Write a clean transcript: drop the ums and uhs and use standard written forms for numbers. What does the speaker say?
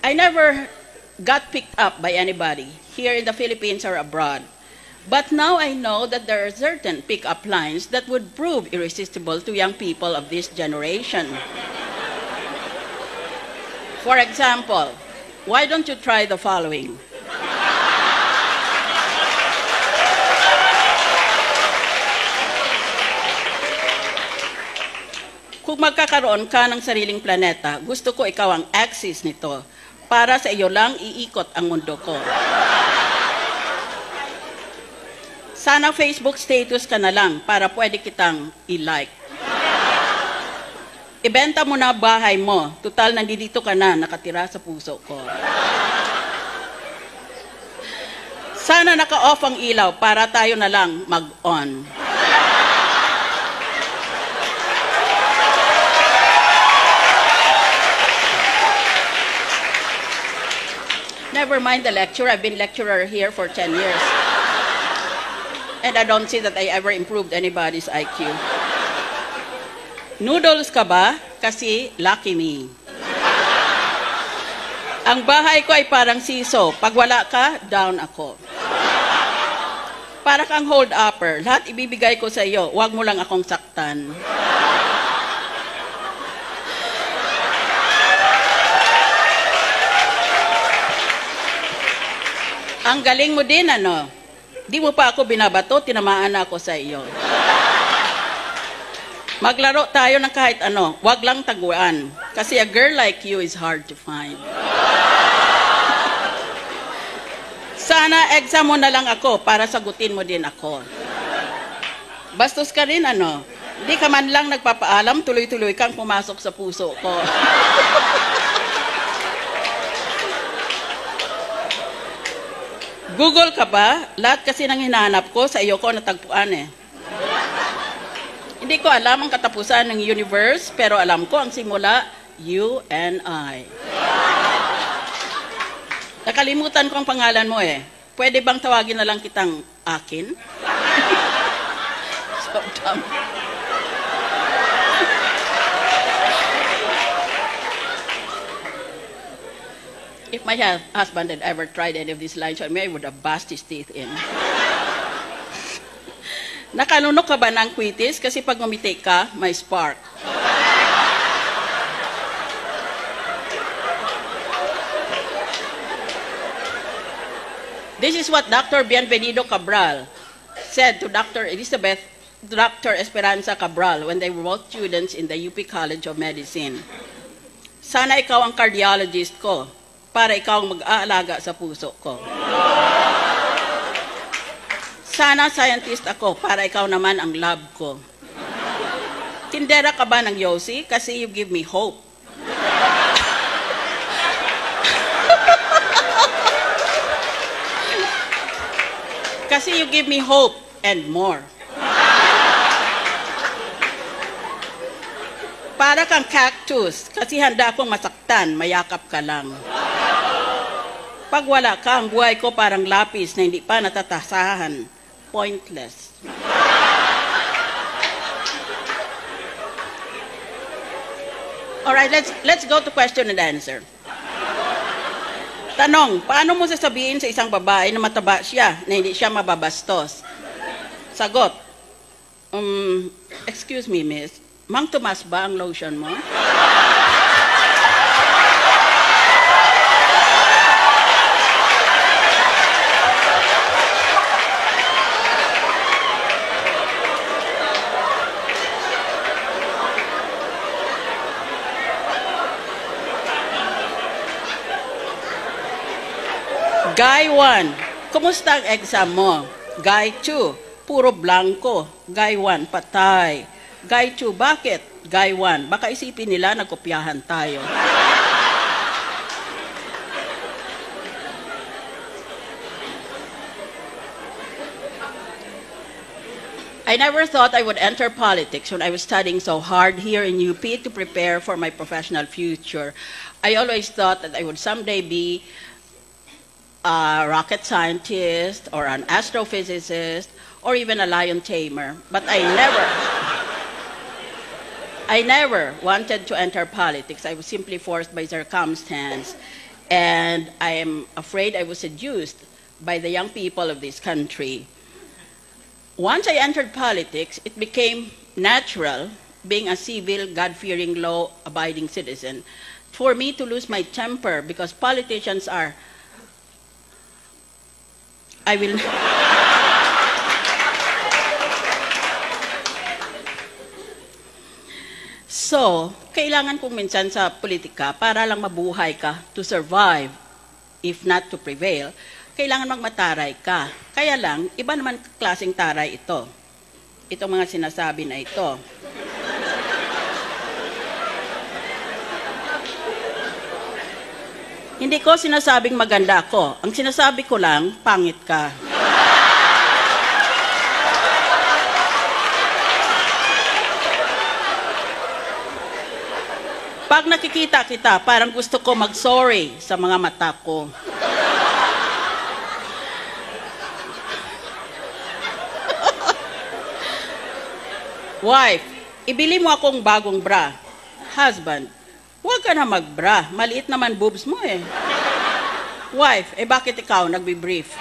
I never got picked up by anybody here in the Philippines or abroad. But now I know that there are certain pick-up lines that would prove irresistible to young people of this generation. For example, why don't you try the following? Kung magkakaroon ka ng sariling planeta, gusto ko ikaw ang axis nito. Para sa iyo lang, iikot ang mundo ko. Sana Facebook status ka na lang para pwede kitang i-like. Ibenta mo na bahay mo. Tutal, nandito ka na, nakatira sa puso ko. Sana naka-off ang ilaw para tayo na lang mag-on. Never mind the lecture. I've been lecturer here for 10 years. And I don't see that I ever improved anybody's IQ. Noodles ka ba? Kasi lucky me. Ang bahay ko ay parang siso. Pag wala ka, down ako. Para kang hold-upper. Lahat ibibigay ko sa iyo. Huwag mo lang akong saktan. Ang galing mo din, ano? Di mo pa ako binabato, tinamaan na ako sa iyo. Maglaro tayo ng kahit ano, wag lang taguan. Kasi a girl like you is hard to find. Sana exam mo na lang ako para sagutin mo din ako. Bastos ka rin, ano? Di ka man lang nagpapaalam, tuloy-tuloy kang pumasok sa puso ko. Google ka ba? Lahat kasi nang hinahanap ko, sa iyo ko natagpuan eh. Hindi ko alam ang katapusan ng universe, pero alam ko ang simula, you and I. Nakalimutan ko ang pangalan mo eh. Pwede bang tawagin na lang kitang akin? So dumb. If my husband had ever tried any of these lines on me, I would have bashed his teeth in. Nakalunok ka ba ng quitis? Kasi pag ngumiti ka, may spark. This is what Dr. Bienvenido Cabral said to Dr. Esperanza Cabral when they were both students in the UP College of Medicine. Sana ikaw ang cardiologist ko, para ikaw ang mag-aalaga sa puso ko. Sana scientist ako, para ikaw naman ang lab ko. Tindera ka ba ng Yossi? Kasi you give me hope. Kasi you give me hope and more. Para kang cactus, kasi handa akong masaktan, mayakap ka lang. Pag wala ka, ang buhay ko parang lapis na hindi pa natatasahan. Pointless. Alright, let's go to question and answer. Tanong, paano mo sasabihin sa isang babae na mataba siya, na hindi siya mababastos? Sagot, excuse me, miss, Mang Tomas ba ang lotion mo? Guy 1, kumusta ang exam mo? Guy 2, puro blanco. Guy 1, patay. Guy 2, bakit? Guy 1, baka isipin nila nagkopyahan tayo. I never thought I would enter politics when I was studying so hard here in UP to prepare for my professional future. I always thought that I would someday be a rocket scientist or an astrophysicist or even a lion tamer. But I never wanted to enter politics. I was simply forced by circumstance. And I am afraid I was seduced by the young people of this country. Once I entered politics, it became natural, being a civil, God-fearing, law-abiding citizen, for me to lose my temper because politicians are, I will, so, kailangan kong minsan sa politika para lang mabuhay ka, to survive, if not to prevail, kailangan magmataray ka. Kaya lang, iba naman klaseng taray ito. Itong mga sinasabi na ito. Hindi ko sinasabing maganda ako. Ang sinasabi ko lang, pangit ka. Pag nakikita kita, parang gusto ko mag-sorry sa mga mata ko. Wife, ibili mo akong bagong bra. Husband, huwag ka na mag-bra. Maliit naman boobs mo eh. Wife, bakit ikaw nagbi-brief?